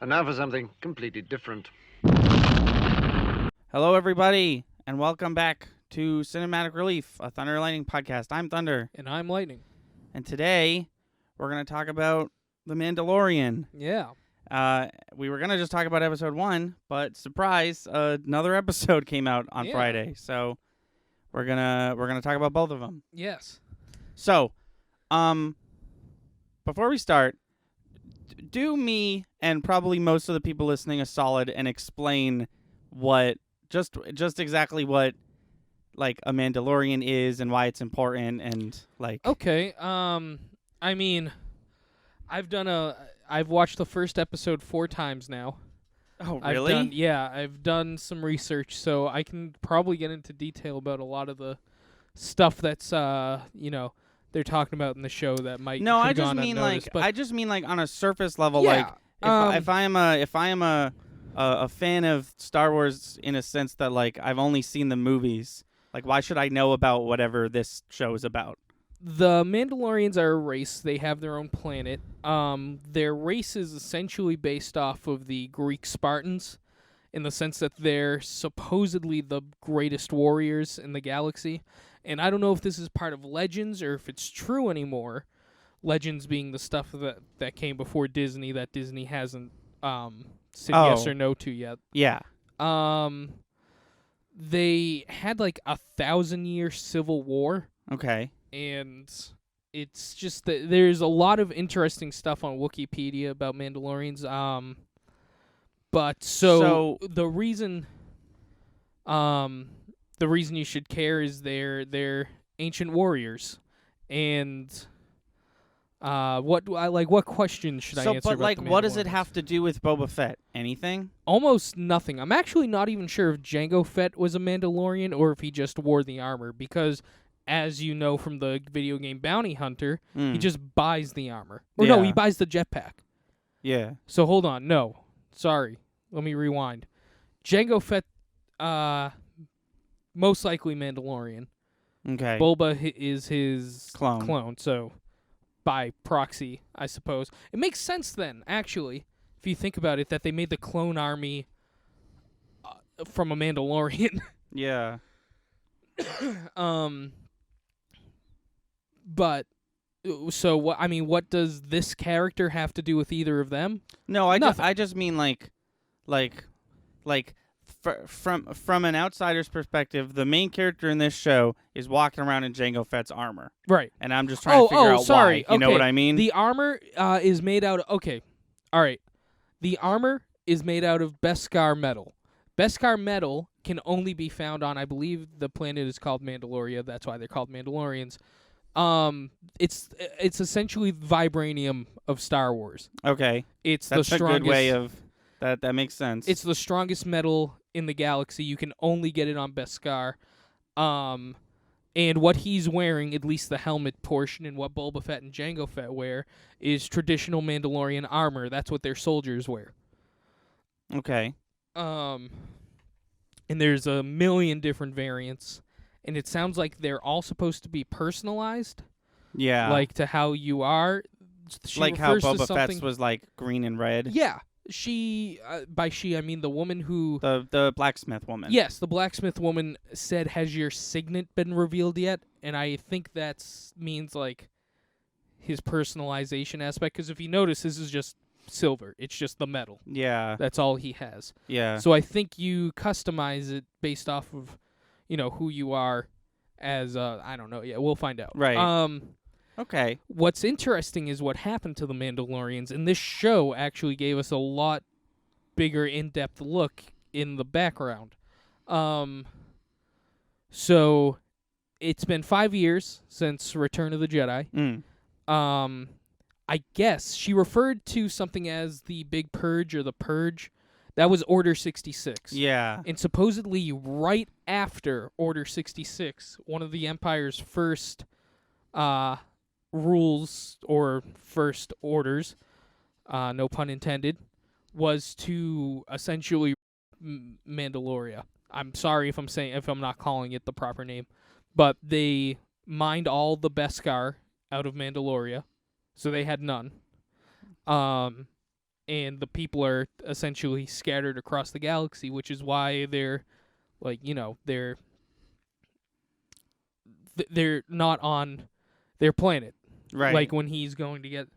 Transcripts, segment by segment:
And now for something completely different. Hello, everybody, and welcome back to Cinematic Relief, a Thunder and Lightning podcast. I'm Thunder, And I'm Lightning. and today we're going to talk about The Mandalorian. Yeah. We were going to just talk about episode 1, but surprise, another episode came out on Yeah. Friday, so we're gonna talk about both of them. Yes. So, before we start, do me and probably most of the people listening a solid and explain what just exactly what like a Mandalorian is and why it's important and like Okay. I mean, I've watched the first episode 4 times now. Oh, really? I've done some research, so I can probably get into detail about a lot of the stuff that's they're talking about in the show that might No, have I just gone mean unnoticed, like but I just mean like on a surface level yeah, like if I am a fan of Star Wars in a sense that like I've only seen the movies, like why should I know about whatever this show is about? the Mandalorians are a race. They have their own planet. Their race is essentially based off of the Greek Spartans, in the sense that they're supposedly the greatest warriors in the galaxy. And I don't know if this is part of Legends or if it's true anymore. Legends being the stuff that came before Disney that Disney hasn't said yes or no to yet. Yeah. They had like 1,000-year civil war. Okay. And it's just that there's a lot of interesting stuff on Wikipedia about Mandalorians. But so the reason you should care is they're ancient warriors, and what question should I answer? But about like, the what does it Mandalorians? have to do with Boba Fett? Anything? Almost nothing. I'm actually not even sure if Jango Fett was a Mandalorian or if he just wore the armor, because as you know from the video game Bounty Hunter, he just buys the armor. Or no, he buys the jetpack. Yeah. So hold on. No. Sorry. Let me rewind. Jango Fett, most likely Mandalorian. Okay. Boba is his Clone. So by proxy, I suppose. It makes sense then, actually, if you think about it, that they made the clone army from a Mandalorian. Yeah. But so what? I mean, what does this character have to do with either of them? No, Nothing. I just mean from an outsider's perspective, the main character in this show is walking around in Jango Fett's armor, Right. and I'm just trying to figure out sorry. why. You know Okay. what I mean? The armor is made out of... Okay. All right. The armor is made out of Beskar metal. Beskar metal can only be found on, I believe the planet is called Mandaloria. That's why they're called Mandalorians. It's essentially vibranium of Star Wars. Okay. It's That's the a strongest... good way of... That makes sense. It's the strongest metal in the galaxy. You can only get it on Beskar. And what he's wearing, at least the helmet portion, and what Boba Fett and Jango Fett wear, is traditional Mandalorian armor. That's what their soldiers wear. Okay. And there's a million different variants, and it sounds like they're all supposed to be personalized, Yeah. like to how you are. She like how refers to Boba something... Fett's was like green and red. Yeah. She, by she, I mean the woman who... The blacksmith woman. Yes, the blacksmith woman said, "Has your signet been revealed yet?" And I think that means like his personalization aspect, because if you notice, this is just silver. It's just the metal. Yeah. That's all he has. Yeah. So I think you customize it based off of, who you are as, I don't know. Yeah, we'll find out. Right. Okay. What's interesting is what happened to the Mandalorians, and this show actually gave us a lot bigger, in-depth look in the background. So it's been 5 years since Return of the Jedi. I guess she referred to something as the Big Purge or the Purge. That was Order 66. Yeah. And supposedly right after Order 66, one of the Empire's first rules or first orders, no pun intended, was to essentially Mandaloria. I'm sorry if I'm not calling it the proper name, but they mined all the Beskar out of Mandaloria, so they had none. and the people are essentially scattered across the galaxy, which is why they're like, they're not on their planet. Right. Like when he's going to get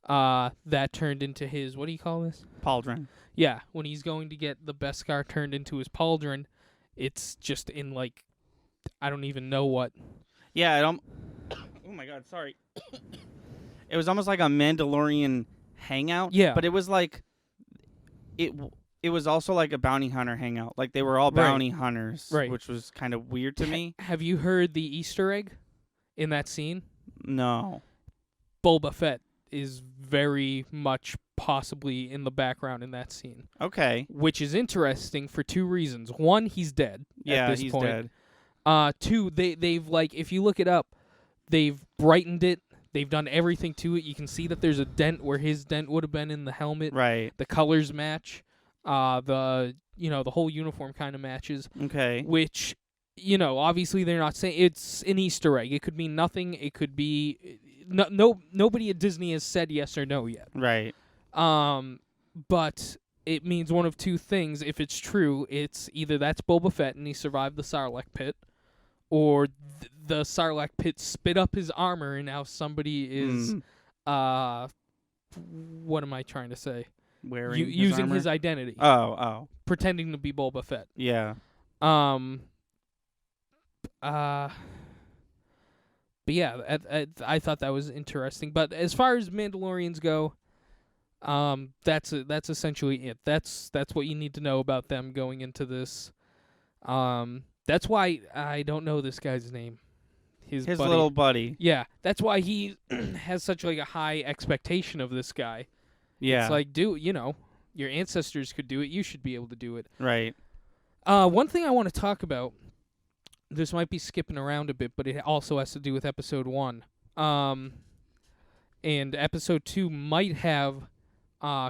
that turned into his, what do you call this? Pauldron. Yeah, when he's going to get the Beskar turned into his pauldron, it's just in like, I don't even know what. Yeah, oh my god, sorry. It was almost like a Mandalorian hangout. Yeah. But it was like, it was also like a bounty hunter hangout. Like they were all bounty hunters, Right. which was kind of weird to me. Have you heard the Easter egg in that scene? No. Boba Fett is very much possibly in the background in that scene, Okay. which is interesting for two reasons. One, he's dead. Yeah, at this he's point. dead. Two, they've like, if you look it up, they've brightened it. They've done everything to it. You can see that there's a dent where his dent would have been in the helmet. Right. The colors match. The whole uniform kind of matches. Okay. Which, obviously they're not saying it's an Easter egg. It could mean nothing. It could be nobody at Disney has said yes or no yet. Right. But it means one of two things. If it's true, it's either that's Boba Fett and he survived the Sarlacc pit, or the Sarlacc pit spit up his armor and now somebody is what am I trying to say? Wearing Using armor? his identity, Oh. pretending to be Boba Fett. Yeah. But yeah, I thought that was interesting. But as far as Mandalorians go, that's essentially it. That's what you need to know about them going into this. That's why I don't know this guy's name. His buddy. Little buddy. Yeah, that's why he has such like a high expectation of this guy. Yeah. It's like, dude, your ancestors could do it. You should be able to do it. Right. One thing I want to talk about, this might be skipping around a bit, but it also has to do with episode 1. And episode 2 might have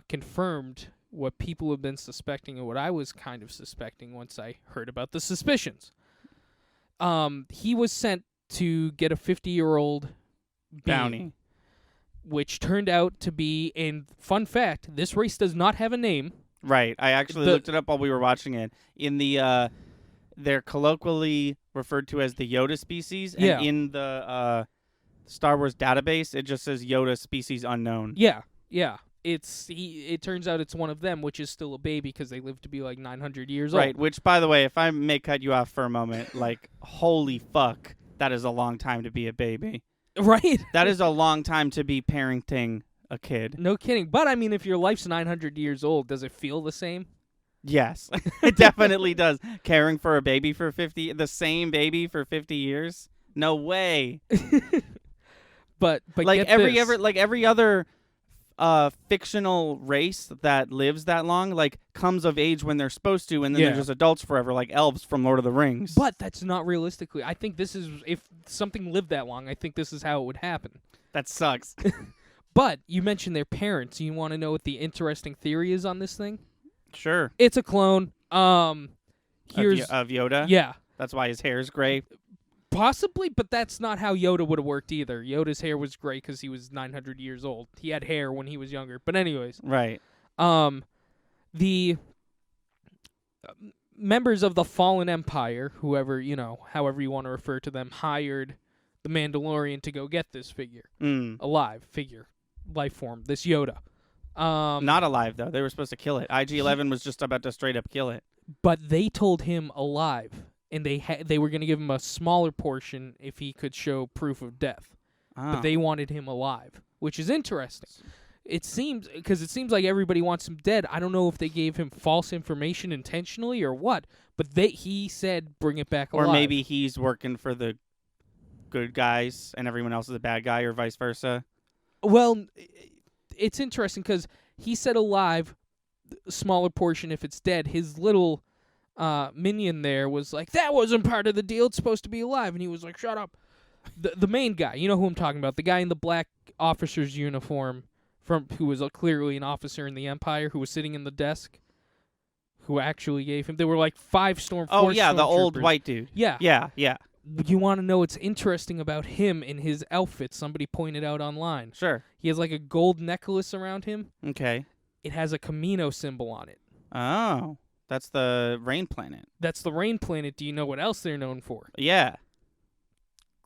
confirmed what people have been suspecting and what I was kind of suspecting once I heard about the suspicions. He was sent to get a 50-year-old Bounty. Which turned out to be, and fun fact, this race does not have a name. Right. I actually looked it up while we were watching it. In the they're colloquially referred to as the Yoda species, and in the Star Wars database, it just says Yoda species unknown. Yeah. It turns out it's one of them, which is still a baby because they live to be like 900 years old. Right, which, by the way, if I may cut you off for a moment, like, holy fuck, that is a long time to be a baby. Right? That is a long time to be parenting a kid. No kidding. But, I mean, if your life's 900 years old, does it feel the same? Yes, it definitely does. Caring for a baby for the same baby for 50 years? No way. But like get every other fictional race that lives that long, like, comes of age when they're supposed to, and then they're just adults forever, like elves from Lord of the Rings. But that's not realistically. I think this is, if something lived that long, I think this is how it would happen. That sucks. But you mentioned their parents. You want to know what the interesting theory is on this thing? Sure. It's a clone. Here's of Yoda? Yeah. That's why his hair is gray? Possibly, but that's not how Yoda would have worked either. Yoda's hair was gray because he was 900 years old. He had hair when he was younger. But anyways. Right. The members of the Fallen Empire, however you want to refer to them, hired the Mandalorian to go get this figure. Life form, this Yoda. Not alive, though. They were supposed to kill it. IG-11 was just about to straight up kill it. But they told him alive, and they were going to give him a smaller portion if he could show proof of death. But they wanted him alive, which is interesting. It seems like everybody wants him dead. I don't know if they gave him false information intentionally or what, but he said bring it back alive. Or maybe he's working for the good guys and everyone else is a bad guy, or vice versa. Well, it's interesting because he said alive, smaller portion if it's dead. His little minion there was like, that wasn't part of the deal. It's supposed to be alive. And he was like, shut up. The main guy, you know who I'm talking about, the guy in the black officer's uniform who was clearly an officer in the Empire, who was sitting in the desk, who actually gave him, there were like 5 Storm Force. Oh, yeah, the old white dude. Yeah. Yeah. You want to know what's interesting about him in his outfit? Somebody pointed out online. Sure. He has like a gold necklace around him. Okay. it has a Camino symbol on it. Oh, that's the rain planet. That's the rain planet. Do you know what else they're known for? Yeah.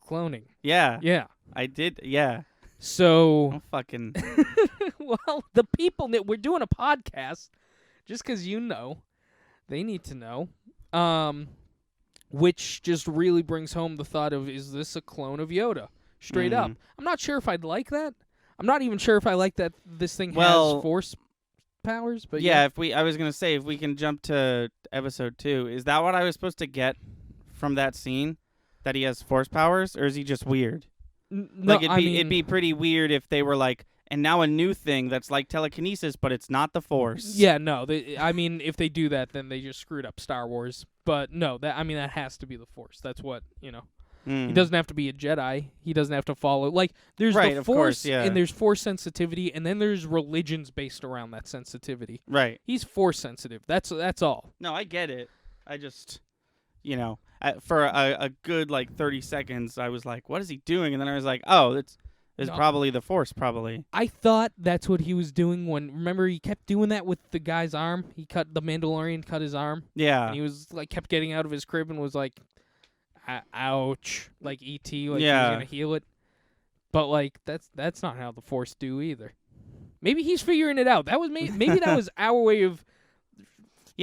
Cloning. Yeah. Yeah. I did. Yeah. So, Oh, fucking. well, the people that we're doing a podcast, just because you know, they need to know. Which just really brings home the thought of, is this a clone of Yoda? Straight up. I'm not sure if I'd like that. I'm not even sure if I like that this thing has force powers. But yeah, I was gonna say, if we can jump to episode 2, is that what I was supposed to get from that scene? That he has force powers, or is he just weird? No, Like it'd be pretty weird if they were like, and now a new thing that's like telekinesis, but it's not the Force. Yeah, no. If they do that, then they just screwed up Star Wars. But no, that has to be the Force. That's what He doesn't have to be a Jedi. He doesn't have to follow. Like, there's right, the of Force, course, yeah. and there's Force sensitivity, and then there's religions based around that sensitivity. Right. He's Force sensitive. That's all. No, I get it. I just, for a good like 30 seconds, I was like, "What is he doing?" And then I was like, "Oh, it's probably the Force, probably." I thought that's what he was doing remember he kept doing that with the guy's arm. The Mandalorian cut his arm. Yeah. And he was like kept getting out of his crib and was like, ouch, like E.T., like yeah. he was gonna heal it. But like that's not how the Force do either. Maybe he's figuring it out. That was maybe that was our way of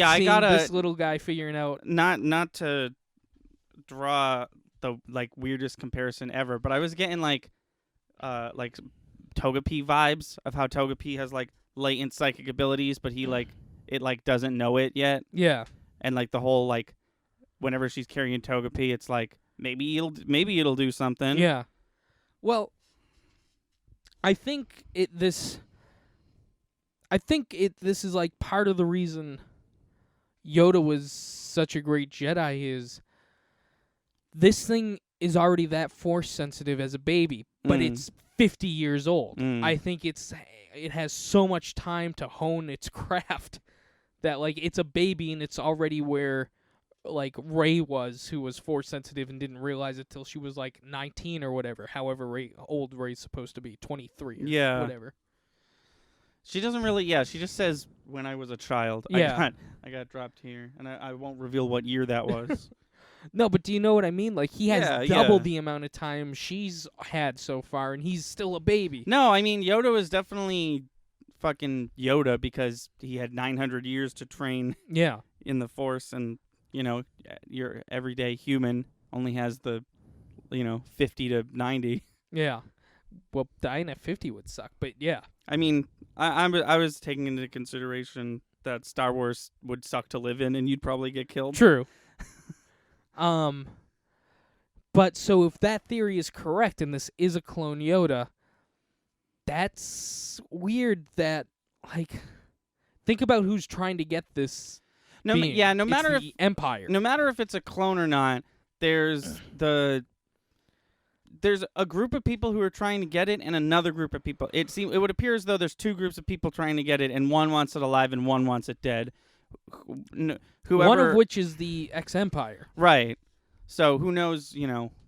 I seeing gotta this little guy figuring out. Not to draw the like weirdest comparison ever, but I was getting like Togepi vibes of how Togepi has like latent psychic abilities, but he it doesn't know it yet. Yeah. And like the whole like whenever she's carrying Togepi, it's like maybe it'll do something. Yeah. Well, I think this is like part of the reason Yoda was such a great Jedi is this thing is already that force sensitive as a baby, but it's 50 years old. I think it has so much time to hone its craft that like it's a baby and it's already where like Rey was, who was force sensitive and didn't realize it till she was like 19 or whatever. However old Rey's supposed to be, 23 or whatever. She doesn't really. Yeah, she just says when I was a child. Yeah. I got dropped here, and I won't reveal what year that was. No, but do you know what I mean? Like he has Yeah, double the amount of time she's had so far, and he's still a baby. No, I mean Yoda was definitely fucking Yoda because he had 900 years to train. Yeah. In the Force, and your everyday human only has the 50 to 90. Yeah. Well, dying at 50 would suck, but yeah. I mean, I was taking into consideration that Star Wars would suck to live in, and you'd probably get killed. True. But so if that theory is correct, and this is a clone Yoda, that's weird. That like, think about who's trying to get this. No matter if the Empire. No matter if it's a clone or not, there's a group of people who are trying to get it, and another group of people. It would appear as though there's two groups of people trying to get it, and one wants it alive, and one wants it dead. Whoever, one of which is the ex-Empire. Right. So who knows?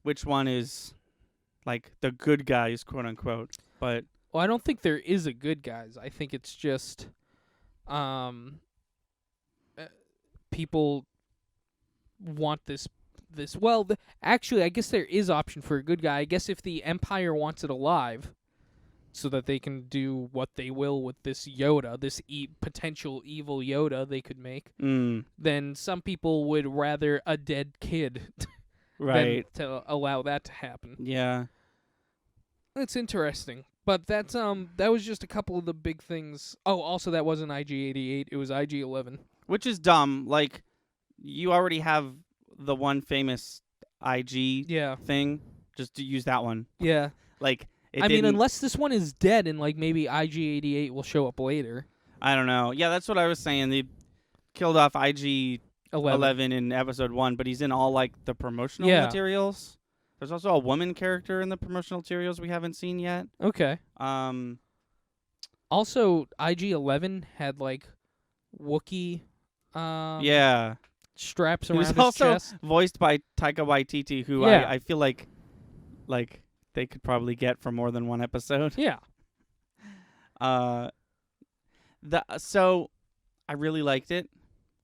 Which one is like the good guys, quote unquote. But I don't think there is a good guys. I think it's just, people want this. Well, actually, I guess there is option for a good guy. I guess if the Empire wants it alive, so that they can do what they will with this Yoda, this potential evil Yoda they could make, then some people would rather a dead kid right than to allow that to happen. Yeah. It's interesting. But that's that was just a couple of the big things. Oh, also that wasn't IG-88, it was IG-11. Which is dumb. Like, you already have the one famous IG thing. Just to use that one. Yeah. Like, I mean, unless this one is dead and like maybe IG-88 will show up later. I don't know. Yeah, that's what I was saying. They killed off IG-11 in episode 1, but he's in all like the promotional materials. There's also a woman character in the promotional materials we haven't seen yet. Okay. Also, IG-11 had like Wookiee straps around his chest. He was also voiced by Taika Waititi, who I feel like they could probably get for more than one episode. Yeah. So I really liked it.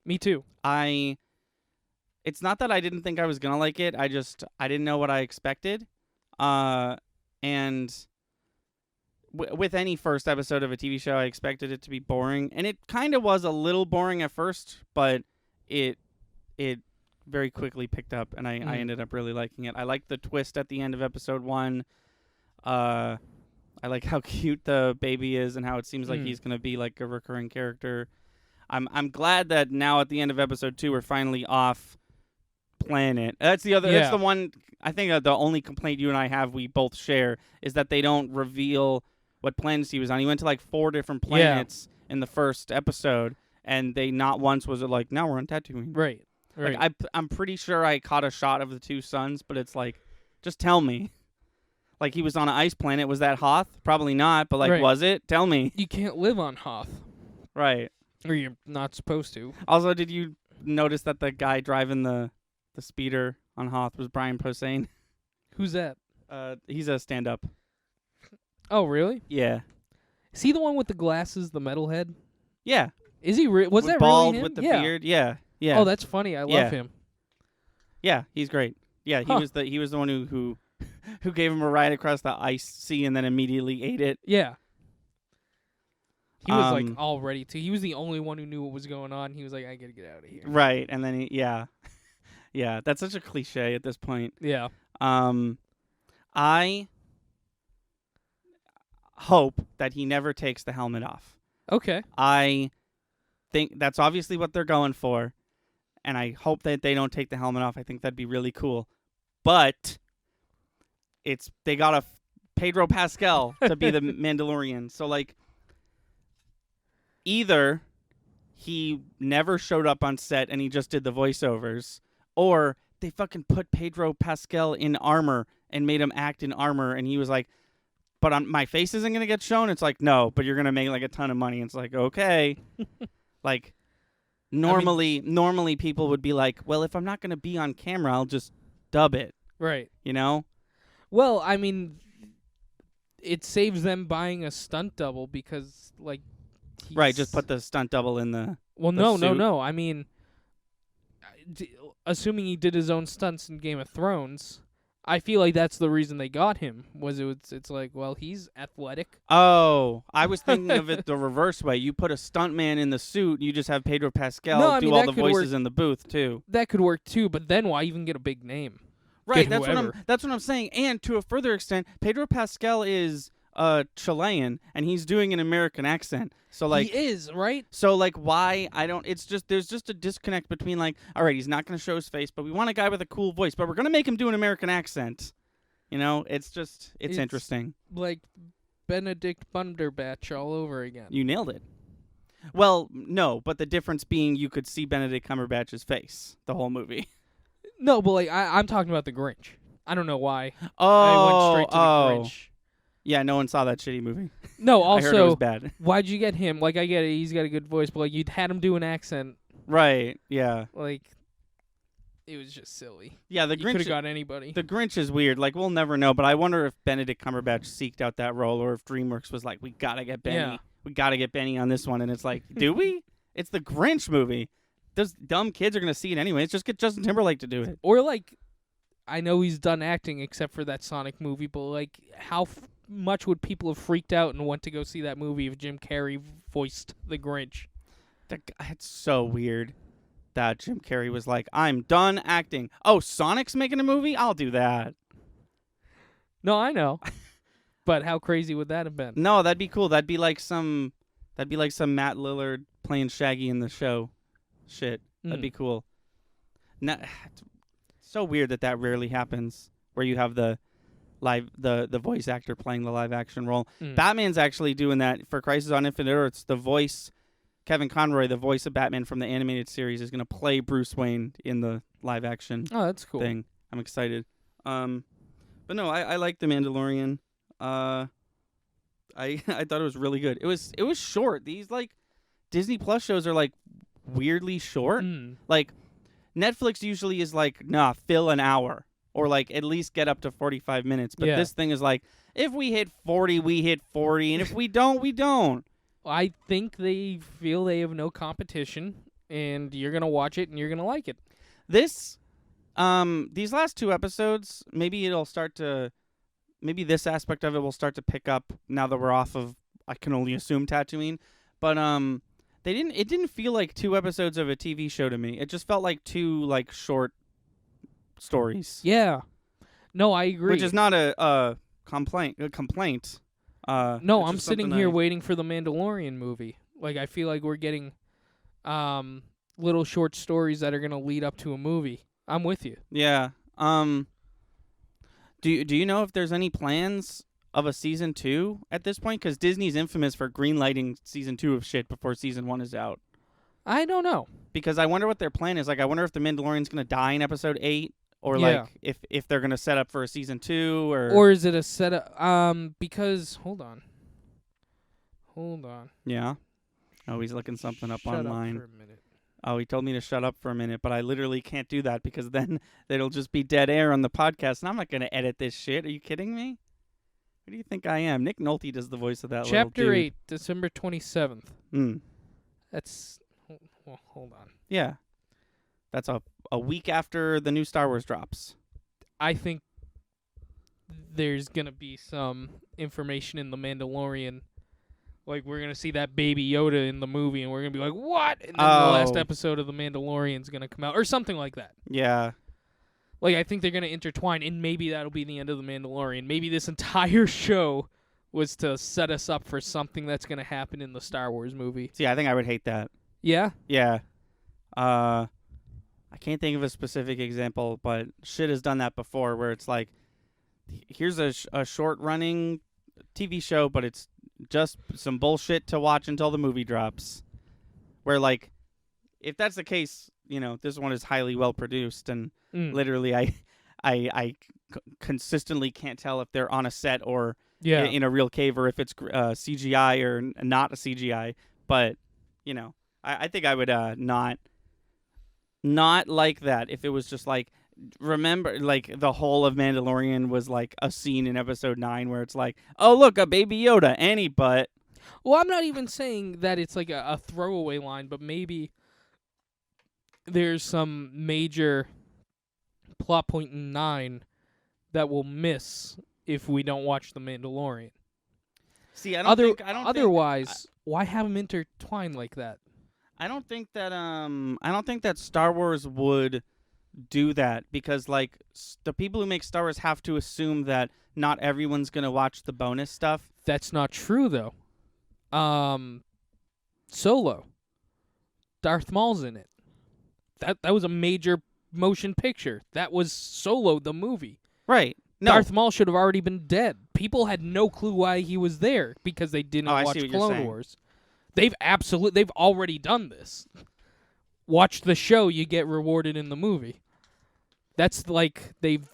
Me too. It's not that I didn't think I was gonna like it. I didn't know what I expected. And with any first episode of a TV show, I expected it to be boring, and it kind of was a little boring at first, but it very quickly picked up, and I ended up really liking it. I liked the twist at the end of episode 1. I like how cute the baby is, and how it seems like he's gonna be like a recurring character. I'm glad that now at the end of episode 2 we're finally off planet. That's the other. Yeah. That's the one. I think the only complaint you and I have, we both share, is that they don't reveal what planets he was on. He went to like 4 different planets in the first episode, and they not once was it like, now we're on Tatooine. Right. Like, I'm pretty sure I caught a shot of the 2 suns, but it's like, just tell me. Like, he was on an ice planet. Was that Hoth? Probably not, but like, was it? Tell me. You can't live on Hoth. Right. Or you're not supposed to. Also, did you notice that the guy driving the speeder on Hoth was Brian Posehn? Who's that? He's a stand-up. Oh, really? Yeah. Is he the one with the glasses, the metalhead? Yeah. Is he? Was with that bald really him? with the beard? Yeah. Yeah. Oh, that's funny. I love him. Yeah, he's great. Yeah, he was the one who gave him a ride across the ice sea and then immediately ate it. Yeah. He was like all ready to. He was the only one who knew what was going on. He was like, I gotta get out of here. Right, and then yeah. That's such a cliche at this point. Yeah. I hope that he never takes the helmet off. Okay. I think that's obviously what they're going for, and I hope that they don't take the helmet off. I think that'd be really cool. But they got a Pedro Pascal to be the Mandalorian. So like, either he never showed up on set and he just did the voiceovers, or they fucking put Pedro Pascal in armor and made him act in armor, and he was like, but my face isn't going to get shown? It's like, no, but you're going to make like a ton of money. It's like, okay. Like, normally people would be like, well, if I'm not going to be on camera, I'll just dub it. Right. You know? Well, I mean, it saves them buying a stunt double because, like... Right, just put the stunt double in the Well, the no. I mean, assuming he did his own stunts in Game of Thrones, I feel like that's the reason they got him. It's like, well, he's athletic. Oh, I was thinking of it the reverse way. You put a stuntman in the suit, you just have Pedro Pascal do all the voices in the booth too. That could work too, but then why even get a big name? Right, that's what I'm saying. And to a further extent, Pedro Pascal is Chilean, and he's doing an American accent. So like, he is, right? So like, why it's just there's just a disconnect between like, all right, he's not going to show his face, but we want a guy with a cool voice, but we're going to make him do an American accent. You know, it's interesting. Like Benedict Cumberbatch all over again. You nailed it. Well, no, but the difference being you could see Benedict Cumberbatch's face the whole movie. No, but like I'm talking about the Grinch. I don't know why. Oh, I went straight to the Grinch. Yeah, no one saw that shitty movie. No, also, I heard it was bad. Why'd you get him? Like, I get it, he's got a good voice, but like, you'd had him do an accent. Right, yeah. Like, it was just silly. Yeah, the You Grinch could have got anybody. The Grinch is weird. Like, we'll never know, but I wonder if Benedict Cumberbatch seeked out that role, or if DreamWorks was like, we gotta get Benny. Yeah. We gotta get Benny on this one, and it's like, do we? It's the Grinch movie. Those dumb kids are gonna see it anyway. Let's just get Justin Timberlake to do it. Or like, I know he's done acting except for that Sonic movie, but like, how much would people have freaked out and went to go see that movie if Jim Carrey voiced the Grinch? It's so weird that Jim Carrey was like, I'm done acting. Oh, Sonic's making a movie? I'll do that. No, I know. But how crazy would that have been? No, that'd be cool. That'd be like some Matt Lillard playing Shaggy in the show. Shit. That'd be cool. It's so weird that rarely happens, where you have the voice actor playing the live action role. Batman's actually doing that for Crisis on Infinite Earths. The voice, Kevin Conroy, the voice of Batman from the animated series, is going to play Bruce Wayne in the live action that's cool. thing. I'm excited. But no, I like The Mandalorian. I thought it was really good. It was short. These like Disney Plus shows are like weirdly short. Like Netflix usually is like, nah, fill an hour. Or, like, at least get up to 45 minutes. But this thing is like, if we hit 40, we hit 40. And if we don't, we don't. I think they feel they have no competition, and you're gonna watch it and you're gonna like it. These last 2 episodes, maybe this aspect of it will start to pick up now that we're off of, I can only assume, Tatooine. But it didn't feel like 2 episodes of a TV show to me. It just felt like 2 like short stories. Yeah. No, I agree. Which is not a complaint. No, it's I'm just sitting something here waiting for the Mandalorian movie. Like, I feel like we're getting little short stories that are going to lead up to a movie. I'm with you. Yeah. Do you know if there's any plans of a season 2 at this point? Because Disney's infamous for greenlighting season 2 of shit before season 1 is out. I don't know. Because I wonder what their plan is. Like, I wonder if the Mandalorian's going to die in episode 8, or Yeah. like if they're going to set up for a season 2, Or is it a setup? Because hold on. Yeah. Oh, he's looking something up Shut online. up for a minute. Oh, he told me to shut up for a minute, but I literally can't do that because then it'll just be dead air on the podcast, and I'm not going to edit this shit. Are you kidding me? Who do you think I am? Nick Nolte does the voice of that little Chapter dude. 8, December 27th. That's well, hold on. Yeah. That's a week after the new Star Wars drops. I think there's going to be some information in The Mandalorian. Like, we're going to see that Baby Yoda in the movie, and we're going to be like, what? And then the last episode of The Mandalorian's going to come out, or something like that. Yeah. Like, I think they're going to intertwine, and maybe that'll be the end of The Mandalorian. Maybe this entire show was to set us up for something that's going to happen in the Star Wars movie. See, I think I would hate that. Yeah? Yeah. I can't think of a specific example, but shit has done that before where it's like, here's a short-running TV show, but it's just some bullshit to watch until the movie drops. Where, like, if that's the case, you know, this one is highly well-produced, and literally I consistently can't tell if they're on a set or in a real cave, or if it's CGI or not a CGI. But, you know, I think I would not like that if it was just like, remember, like, the whole of Mandalorian was like a scene in episode 9 where it's like, oh, look, a Baby Yoda, Annie butt. Well, I'm not even saying that it's like a throwaway line, but maybe there's some major plot point in 9 that we'll miss if we don't watch The Mandalorian. See, Otherwise, why have them intertwined like that? I don't think that Star Wars would do that, because like the people who make Star Wars have to assume that not everyone's going to watch the bonus stuff. That's not true though. Solo. Darth Maul's in it. That was a major motion picture. That was Solo the movie. Right. No. Darth Maul should have already been dead. People had no clue why he was there because they didn't watch Clone Wars. They've already done this. Watch the show, you get rewarded in the movie. That's like they've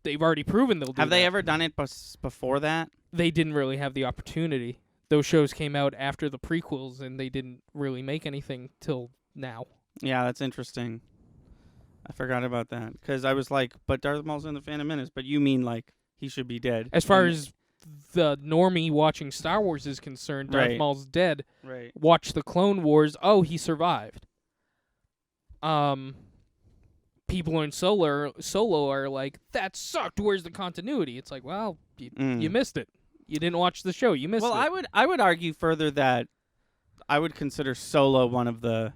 already proven they'll do. Have they ever done it before that? They didn't really have the opportunity. Those shows came out after the prequels, and they didn't really make anything till now. Yeah, that's interesting. I forgot about that because I was like, but Darth Maul's in the Phantom Menace, but you mean like he should be dead. As far as the normie watching Star Wars is concerned, Darth Maul's dead. Right. Watch the Clone Wars. Oh, he survived. People in Solo are like, that sucked. Where's the continuity? It's like, well, you missed it. You didn't watch the show. You missed it. Well, I would argue further that I would consider Solo one of the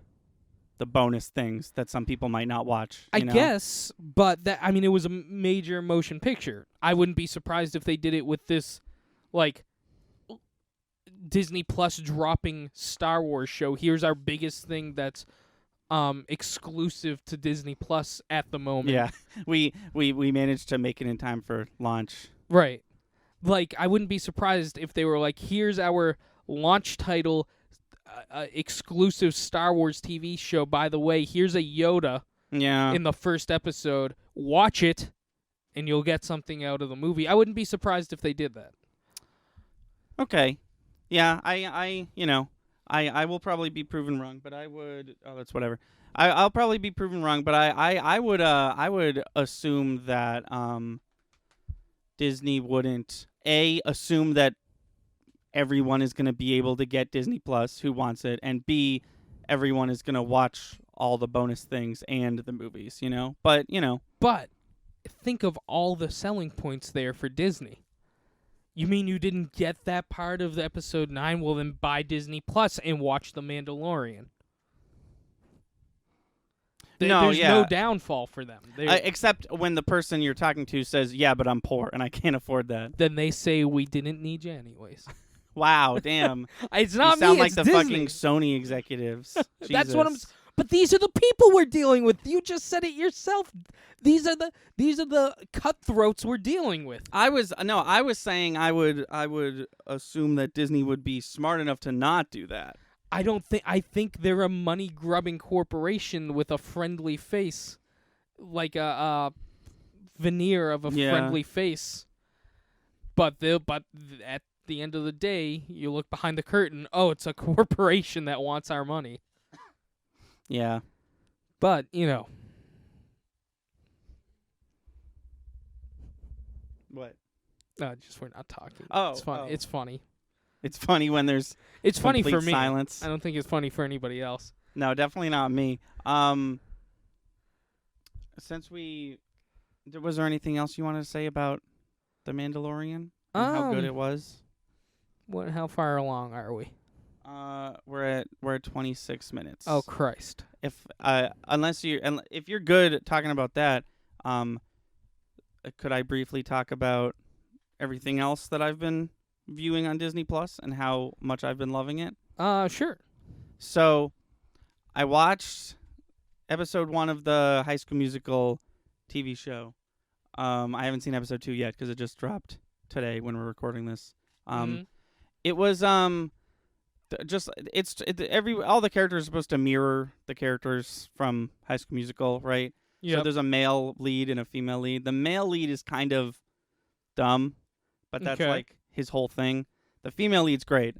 bonus things that some people might not watch. I guess, but it was a major motion picture. I wouldn't be surprised if they did it with this, like, Disney Plus dropping Star Wars show. Here's our biggest thing that's exclusive to Disney Plus at the moment. Yeah, we managed to make it in time for launch. Right. Like, I wouldn't be surprised if they were like, here's our launch title exclusive Star Wars TV show. By the way, here's a Yoda in the first episode. Watch it, and you'll get something out of the movie. I wouldn't be surprised if they did that. Okay. Yeah, I will probably be proven wrong, but I would. Oh, that's whatever. I'll probably be proven wrong, but I would assume that Disney wouldn't assume that everyone is going to be able to get Disney Plus who wants it, and B, everyone is going to watch all the bonus things and the movies, you know? But, you know. But think of all the selling points there for Disney. You mean you didn't get that part of the episode 9? Well, then buy Disney Plus and watch The Mandalorian. There's no downfall for them. Except when the person you're talking to says, yeah, but I'm poor and I can't afford that. Then they say, we didn't need you anyways. Wow, damn. It's not you sound me, like it's the Disney. fucking Sony executives. That's what I'm... Jesus. But these are the people we're dealing with. You just said it yourself. These are the cutthroats we're dealing with. I was saying I would assume that Disney would be smart enough to not do that. I think they're a money-grubbing corporation with a friendly face, like a veneer of a friendly face. But at the end of the day, you look behind the curtain. Oh, it's a corporation that wants our money. Yeah. But, you know. What? Just we're not talking. Oh, it's funny. oh. It's funny. It's funny when there's It's funny for me. silence. I don't think it's funny for anybody else. No, definitely not me. Was there anything else you wanted to say about The Mandalorian? And how good it was? How far along are we? We're at 26 minutes. Oh Christ! If you're good at talking about that, could I briefly talk about everything else that I've been viewing on Disney Plus and how much I've been loving it? Sure. So, I watched episode 1 of the High School Musical TV show. I haven't seen episode 2 yet because it just dropped today when we're recording this. It was all the characters are supposed to mirror the characters from High School Musical, right? Yeah. So there's a male lead and a female lead. The male lead is kind of dumb, but that's like his whole thing. The female lead's great.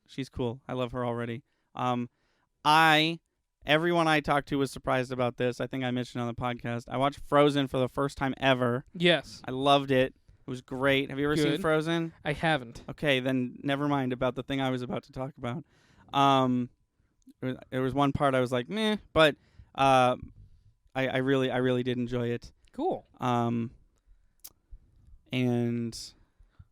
She's cool. I love her already. Everyone I talked to was surprised about this. I think I mentioned on the podcast. I watched Frozen for the first time ever. Yes. I loved it. It was great. Have you ever seen Good. Frozen? I haven't. Okay, then never mind about the thing I was about to talk about. There was one part I was like, meh, but I really did enjoy it. Cool. And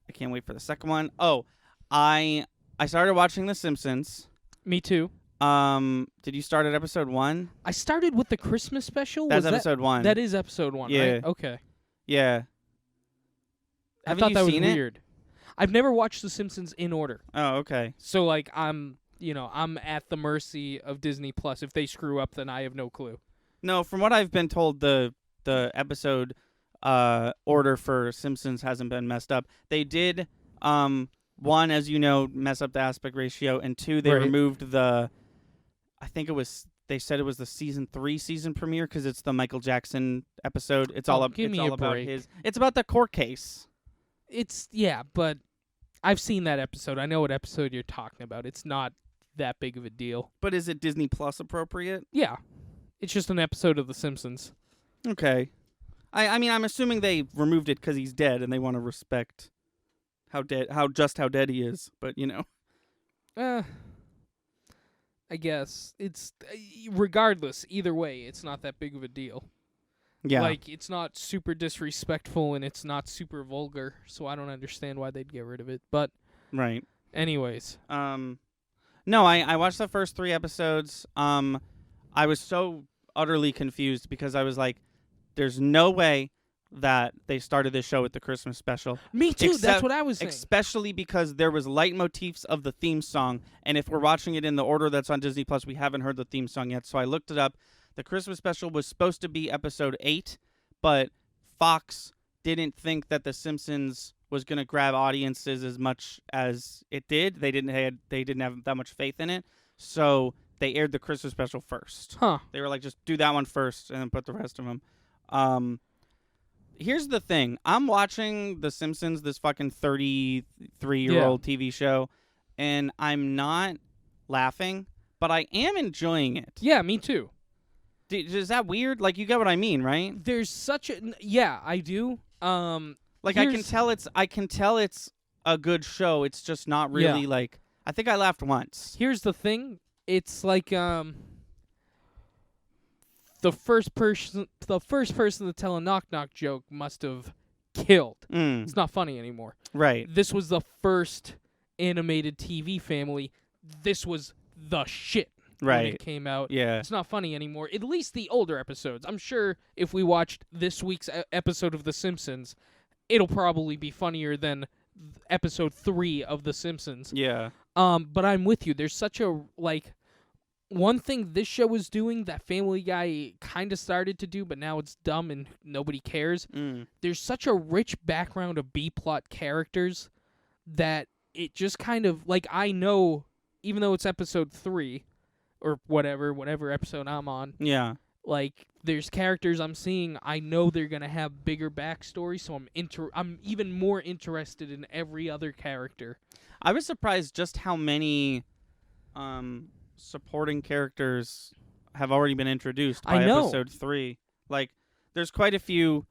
I can't wait for the second one. Oh, I started watching The Simpsons. Me too. Did you start at episode 1? I started with the Christmas special. That's episode 1. That is episode 1, Yeah. right? Okay. Yeah. I Haven't thought you that was seen it? weird. I've never watched The Simpsons in order. Oh, okay. So like I'm at the mercy of Disney Plus. If they screw up, then I have no clue. No, from what I've been told, the episode order for Simpsons hasn't been messed up. They did 1, as you know, mess up the aspect ratio, and 2, they removed the. I think they said it was the season 3 season premiere because it's the Michael Jackson episode. It's all give me all a about break. It's about the court case. But I've seen that episode. I know what episode you're talking about. It's not that big of a deal. But is it Disney Plus appropriate? Yeah. It's just an episode of The Simpsons. Okay. I mean, I'm assuming they removed it because he's dead and they want to respect how dead he is. But, you know. I guess. It's regardless, either way, it's not that big of a deal. Yeah. Like, it's not super disrespectful and it's not super vulgar, so I don't understand why they'd get rid of it. But right. Anyways. No, I watched the first 3 episodes. I was so utterly confused because I was like, there's no way that they started this show with the Christmas special. Me too, that's what I was saying. Especially because there was leitmotifs of the theme song, and if we're watching it in the order that's on Disney Plus, we haven't heard the theme song yet, so I looked it up. The Christmas special was supposed to be episode 8, but Fox didn't think that The Simpsons was going to grab audiences as much as it did. They didn't have that much faith in it, so they aired the Christmas special first. Huh. They were like, just do that one first and then put the rest of them. Here's the thing. I'm watching The Simpsons, this fucking 33-year-old TV show, and I'm not laughing, but I am enjoying it. Yeah, me too. Is that weird? Like, you get what I mean, right? There's such a... Yeah, I do. Like, I can tell it's a good show. It's just not really like. I think I laughed once. Here's the thing. It's like the first person to tell a knock knock joke must have killed. It's not funny anymore. Right. This was the first animated TV family. This was the shit when it came out. Yeah. It's not funny anymore. At least the older episodes. I'm sure if we watched this week's episode of The Simpsons, it'll probably be funnier than episode 3 of The Simpsons. Yeah. But I'm with you. There's such a one thing this show is doing that Family Guy kind of started to do, but now it's dumb and nobody cares. There's such a rich background of B-plot characters that it just kind of, like, I know, even though it's episode 3, or whatever episode I'm on, like, there's characters I'm seeing, I know they're going to have bigger backstory, so I'm even more interested in every other character. I was surprised just how many supporting characters have already been introduced by episode 3. Like, there's quite a few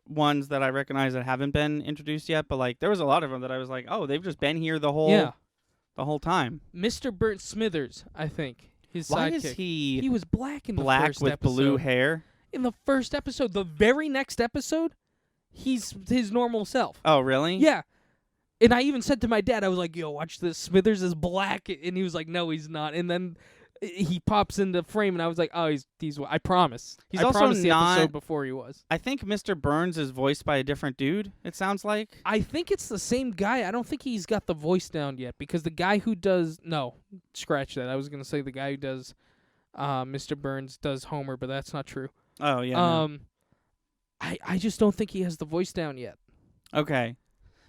ones that I recognize that haven't been introduced yet, but like there was a lot of them that I was like, oh, they've just been here the whole time. Mr. Burnt Smithers, I think, his Why sidekick. is he was black in the black first with episode. blue hair? In the first episode, the very next episode, he's his normal self. Oh, really? Yeah. And I even said to my dad, I was like, yo, watch this. Smithers is black. And he was like, no, he's not. And then he pops into frame, and I was like, oh, he's I promise. He's I also promised the not- episode before he was. I think Mr. Burns is voiced by a different dude, it sounds like. I think it's the same guy. I don't think he's got the voice down yet, because the guy who does... No, scratch that. I was going to say the guy who does Mr. Burns does Homer, but that's not true. Oh, yeah. No. I just don't think he has the voice down yet. Okay.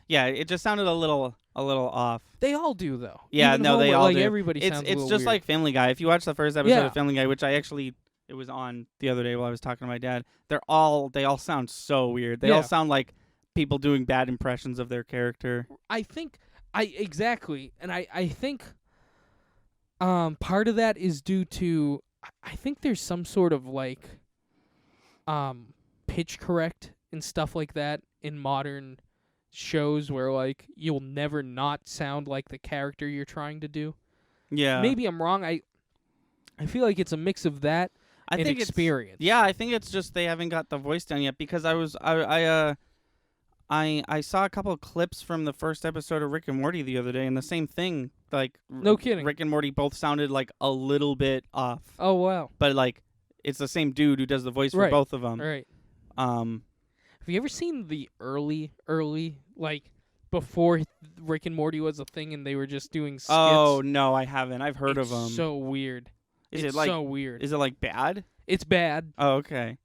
Yeah, it just sounded a little off. They all do, though. Yeah, Even no, they Homer, all like, do. Everybody It's sounds a little just weird. like Family Guy. If you watch the first episode Yeah. of Family Guy, which it was on the other day while I was talking to my dad, they all sound so weird. They all sound like people doing bad impressions of their character. Exactly. And I think part of that is due to, I think there's some sort of like pitch correct and stuff like that in modern shows where like you'll never not sound like the character you're trying to do. Yeah. Maybe I'm wrong. I feel like it's a mix of that and think experience. I think it's just they haven't got the voice down yet, because I saw a couple of clips from the first episode of Rick and Morty the other day, and the same thing. Like, No kidding. Rick and Morty both sounded like a little bit off. Oh, wow. But like, it's the same dude who does the voice for Right. both of them. All right. Have you ever seen the early, like, before Rick and Morty was a thing and they were just doing skits? Oh no, I haven't. I've heard It's of them. so weird. Is It's it like so weird. Is it like bad? It's bad. Oh, okay.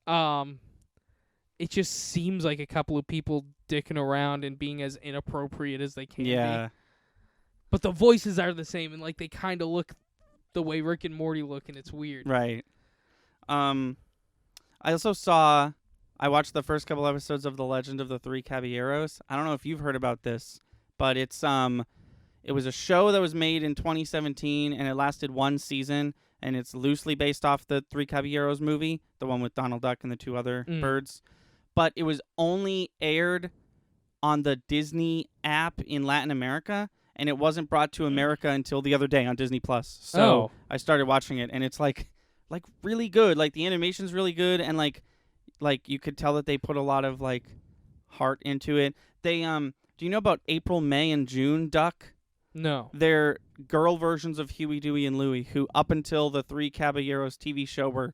It just seems like a couple of people dicking around and being as inappropriate as they can Yeah. be. But the voices are the same, and like they kind of look the way Rick and Morty look, and it's weird. Right. I also I watched the first couple episodes of The Legend of the Three Caballeros. I don't know if you've heard about this, but it was a show that was made in 2017, and it lasted one season, and it's loosely based off the Three Caballeros movie, the one with Donald Duck and the two other birds. But it was only aired on the Disney app in Latin America, and it wasn't brought to America until the other day on Disney Plus. So I started watching it, and it's like really good. Like, the animation's really good, and like you could tell that they put a lot of like heart into it. They do you know about April, May, and June Duck? No. They're girl versions of Huey, Dewey, and Louie, who up until the Three Caballeros TV show were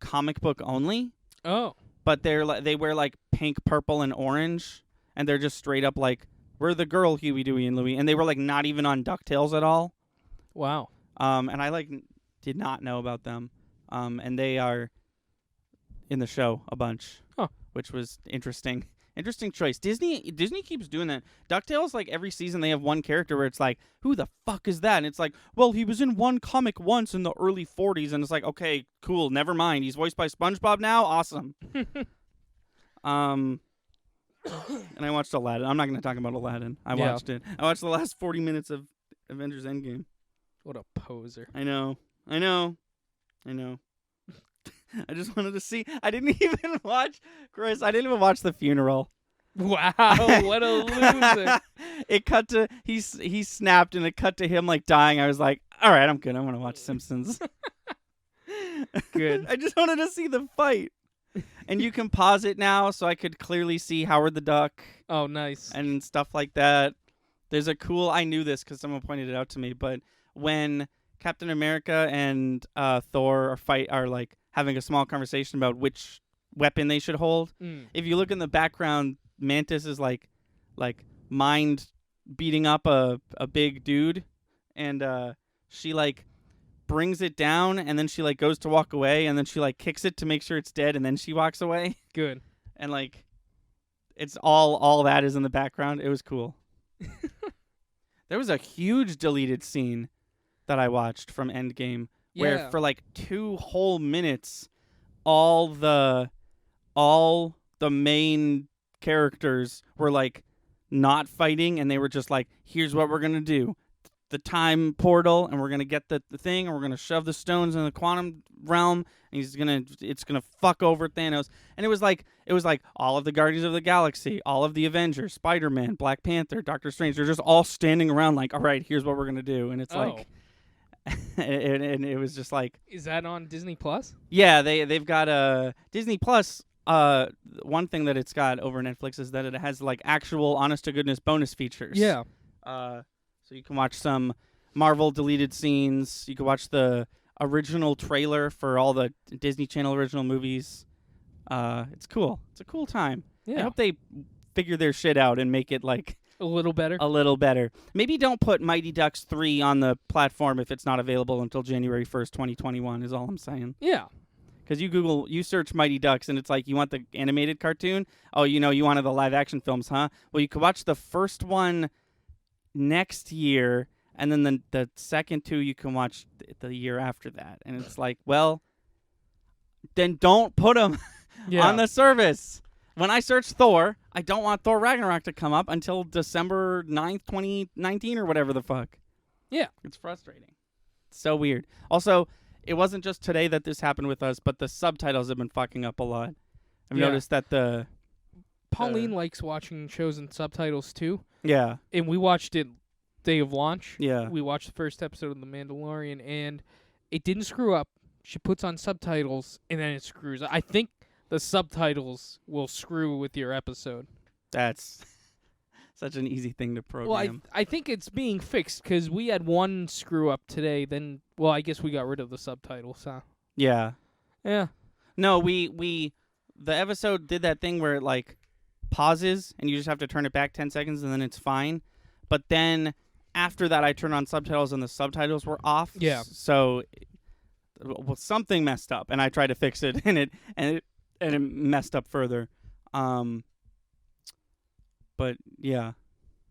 comic book only. Oh. But they wear like pink, purple, and orange, and they're just straight up like, we're the girl Huey, Dewey, and Louie, and they were like not even on DuckTales at all. Wow. And I like did not know about them. And they are in the show a bunch, which was interesting. Interesting choice. Disney keeps doing that. DuckTales, like every season they have one character where it's like, who the fuck is that? And it's like, well, he was in one comic once in the early 40s, and it's like, okay, cool, never mind. He's voiced by SpongeBob now? Awesome. And I watched Aladdin. I'm not going to talk about Aladdin. I watched it. I watched the last 40 minutes of Avengers Endgame. What a poser. I know. I just wanted to see. I didn't even watch the funeral. Wow, what a loser. It cut to he snapped, and it cut to him like dying. I was like, all right, I'm good. I'm gonna watch Simpsons. Good. I just wanted to see the fight. And you can pause it now, so I could clearly see Howard the Duck Oh, nice. and stuff like that. There's a cool. I knew this because someone pointed it out to me. But when Captain America and Thor are like having a small conversation about which weapon they should hold, if you look in the background, Mantis is like mind beating up a big dude, and she like brings it down, and then she like goes to walk away, and then she like kicks it to make sure it's dead, and then she walks away. Good. And like it's all that is in the background. It was cool. There was a huge deleted scene that I watched from Endgame where for like 2 whole minutes all the main characters were like not fighting, and they were just like, here's what we're gonna do. The time portal, and we're gonna get the thing, and we're gonna shove the stones in the quantum realm, and it's gonna fuck over Thanos. And it was like all of the Guardians of the Galaxy, all of the Avengers, Spider-Man, Black Panther, Doctor Strange, they're just all standing around like, all right, here's what we're gonna do. And it's like and it was just like, is that on Disney Plus? yeah, they've got a Disney Plus. One thing that it's got over Netflix is that it has like actual honest to goodness bonus features. Yeah. So you can watch some Marvel deleted scenes. You can watch the original trailer for all the Disney Channel original movies. It's cool. It's a cool time. Yeah. I hope they figure their shit out and make it like A little better. a little better. Maybe don't put Mighty Ducks 3 on the platform if it's not available until January 1st, 2021 is all I'm saying. Yeah. Because you search Mighty Ducks, and it's like, you want the animated cartoon? Oh, you wanted the live action films, huh? Well, you could watch the first one next year, and then the second 2 you can watch the year after that. And it's like, well, then don't put them on the service. When I search Thor, I don't want Thor Ragnarok to come up until December 9th, 2019 or whatever the fuck. Yeah. It's frustrating. It's so weird. Also, it wasn't just today that this happened with us, but the subtitles have been fucking up a lot. I've noticed that Pauline likes watching shows and subtitles too. Yeah. And we watched it day of launch. Yeah. We watched the first episode of The Mandalorian, and it didn't screw up. She puts on subtitles, and then it screws up. I think the subtitles will screw with your episode. That's such an easy thing to program. Well, I think it's being fixed because we had one screw up today. Then, well, I guess we got rid of the subtitles, huh? Yeah. Yeah. No, the episode did that thing where it like pauses and you just have to turn it back 10 seconds and then it's fine. But then after that, I turned on subtitles and the subtitles were off. Yeah. So something messed up, and I tried to fix it, and it messed up further. But yeah,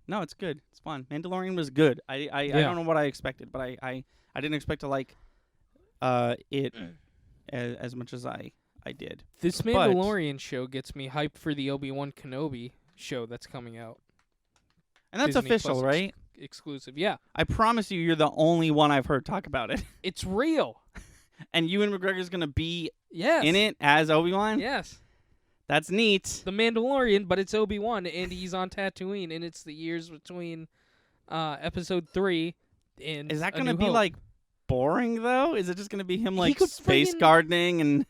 no, it's good. It's fun. Mandalorian was good. I don't know what I expected, but I didn't expect to like it as much as I did. This Mandalorian show gets me hyped for the Obi-Wan Kenobi show that's coming out. And that's Disney official, Plus right? Exclusive, yeah. I promise you're the only one I've heard talk about it. It's real. And Ewan McGregor's gonna be Yes. in it as Obi-Wan? Yes. That's neat. The Mandalorian, but it's Obi-Wan, and he's on Tatooine, and it's the years between Episode 3 and Is that A gonna New be Hope. like boring though? Is it just gonna be him like could space friggin- gardening and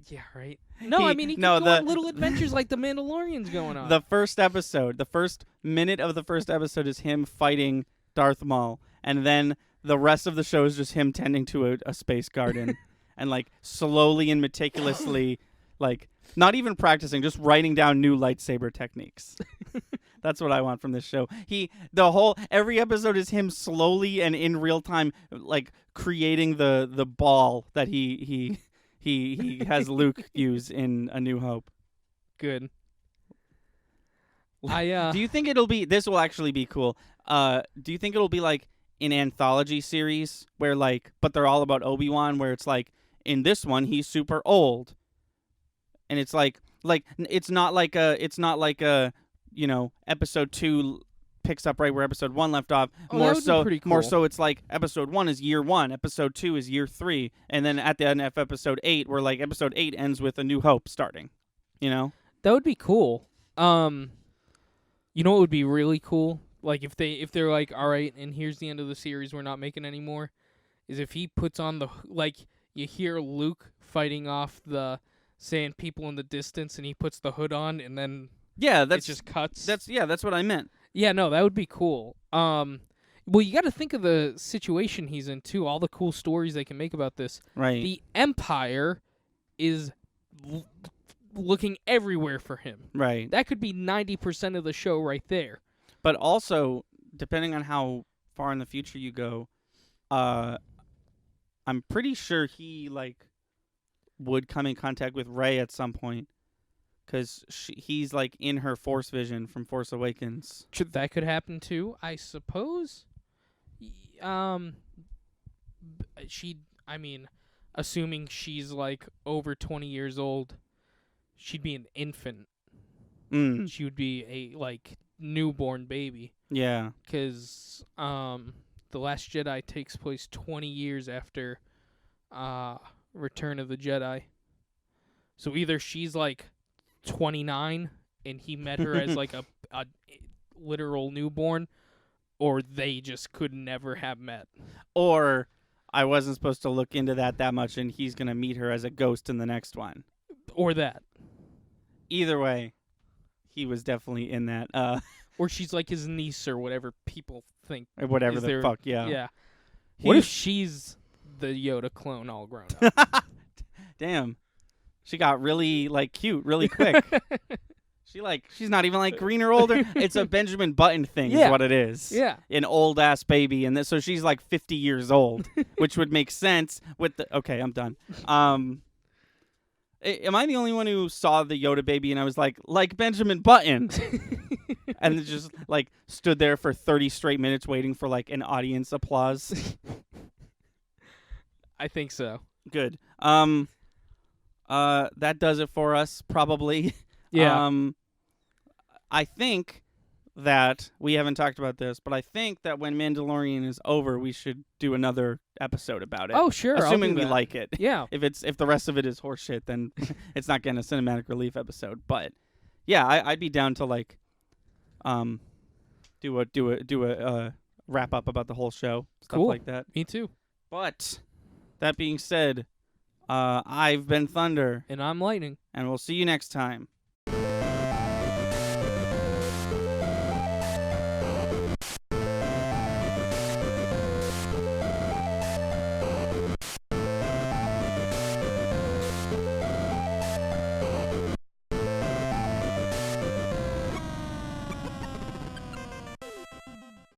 Yeah, right. No, I mean he could go on little adventures like the Mandalorian's going on. the first minute of the first episode is him fighting Darth Maul, and then the rest of the show is just him tending to a space garden and like slowly and meticulously, like not even practicing, just writing down new lightsaber techniques. That's what I want from this show. Every episode is him slowly and in real time, like creating the ball that he has Luke use in A New Hope. Good. Do you think this will actually be cool? Do you think it'll be like an anthology series where like, but they're all about Obi-Wan, where it's like, in this one he's super old, and it's like it's not like a episode 2 picks up right where episode 1 left off. That would be pretty cool. More so it's like episode 1 is year 1, episode 2 is year 3, and then at the end of episode 8, where like episode 8 ends with A New Hope starting. That would be cool. You know what would be really cool? Like if they're like, all right, and here's the end of the series, we're not making any more. Is if he puts on the you hear Luke fighting off the sand people in the distance, and he puts the hood on, and then Yeah, it just cuts. that's what I meant. Yeah, no, that would be cool. Well, you got to think of the situation he's in too. All the cool stories they can make about this. Right. The Empire is looking everywhere for him. Right. That could be 90% of the show right there. But also, depending on how far in the future you go, I'm pretty sure he would come in contact with Rey at some point, because he's in her Force vision from Force Awakens. That could happen too, I suppose. Assuming she's over 20 years old, she'd be an infant. She would be a newborn baby. Yeah. Because The Last Jedi takes place 20 years after Return of the Jedi. So either she's 29 and he met her as a literal newborn, or they just could never have met. Or I wasn't supposed to look into that much, and he's going to meet her as a ghost in the next one. Or that. Either way, he was definitely in that. Or she's his niece or whatever people think. Or whatever the fuck, yeah. Yeah. What if she's the Yoda clone all grown up? Damn. She got really cute really quick. She's not even green or older. It's a Benjamin Button thing is what it is. Yeah. An old ass baby, and so she's 50 years old, which would make sense with the. Okay, I'm done. Am I the only one who saw the Yoda baby and I was like Benjamin Button, and then just stood there for 30 straight minutes waiting for an audience applause? I think so. Good. That does it for us, probably. Yeah. I think that we haven't talked about this, but I think that when Mandalorian is over, we should do another episode about it. Oh, sure. Assuming I'll do we that. like it. Yeah. If the rest of it is horseshit, then it's not getting a cinematic relief episode. But yeah, I'd be down to do a wrap up about the whole show, stuff Cool. like that. Me too. But that being said, I've been Thunder, And I'm Lightning. and we'll see you next time.